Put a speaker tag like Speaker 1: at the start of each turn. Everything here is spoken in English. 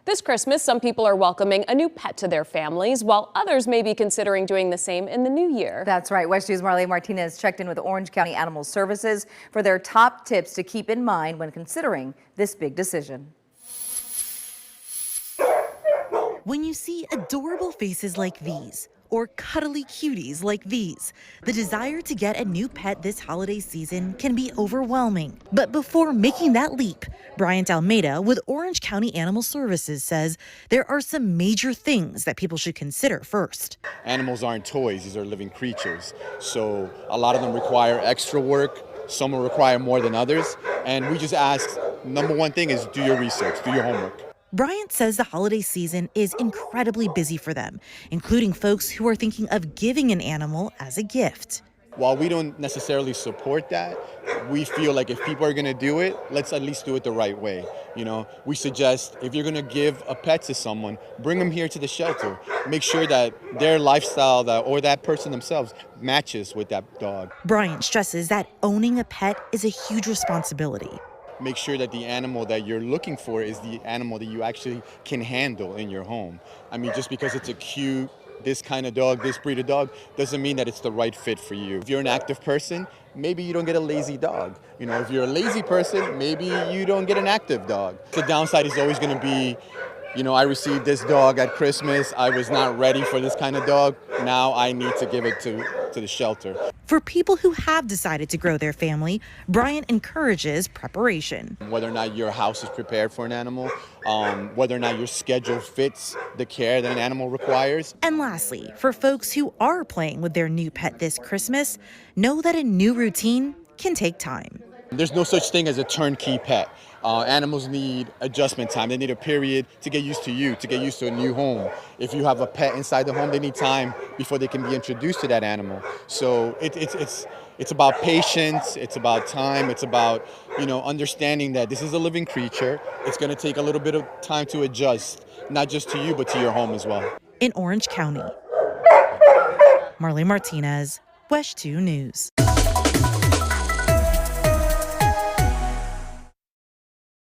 Speaker 1: This Christmas, some people are welcoming a new pet to their families, while others may be considering doing the same in the new year.
Speaker 2: That's right. WESH News' Marlene Martinez checked in with Orange County Animal Services for their top tips to keep in mind when considering this big decision.
Speaker 3: When you see adorable faces like these, or cuddly cuties like these, the desire to get a new pet this holiday season can be overwhelming. But before making that leap, Bryant Almeida with Orange County Animal Services says there are some major things that people should consider first.
Speaker 4: Animals aren't toys, these are living creatures. So a lot of them require extra work. Some will require more than others. And we just ask, number one thing is do your research, do your homework.
Speaker 3: Bryant says the holiday season is incredibly busy for them, including folks who are thinking of giving an animal as a gift.
Speaker 4: While we don't necessarily support that, we feel like if people are going to do it, let's at least do it the right way. You know, we suggest if you're going to give a pet to someone, bring them here to the shelter. Make sure that their lifestyle or that person themselves matches with that dog.
Speaker 3: Bryant stresses that owning a pet is a huge responsibility.
Speaker 4: Make sure that the animal that you're looking for is the animal that you actually can handle in your home. I mean, just because it's a cute, this kind of dog, this breed of dog, doesn't mean that it's the right fit for you. If you're an active person, maybe you don't get a lazy dog. You know, if you're a lazy person, maybe you don't get an active dog. The downside is always going to be, you know, I received this dog at Christmas. I was not ready for this kind of dog. Now I need to give it to the shelter.
Speaker 3: For people who have decided to grow their family, Bryant encourages preparation.
Speaker 4: Whether or not your house is prepared for an animal, whether or not your schedule fits the care that an animal requires.
Speaker 3: And lastly, for folks who are playing with their new pet this Christmas, know that a new routine can take time.
Speaker 4: There's no such thing as a turnkey pet. Animals need adjustment time. They need a period to get used to you, to get used to a new home. If you have a pet inside the home, they need time before they can be introduced to that animal. So it's about patience, it's about time, it's about, you know, understanding that this is a living creature. It's going to take a little bit of time to adjust, not just to you, but to your home as well.
Speaker 3: In Orange County, Marlene Martinez, WESH 2 News.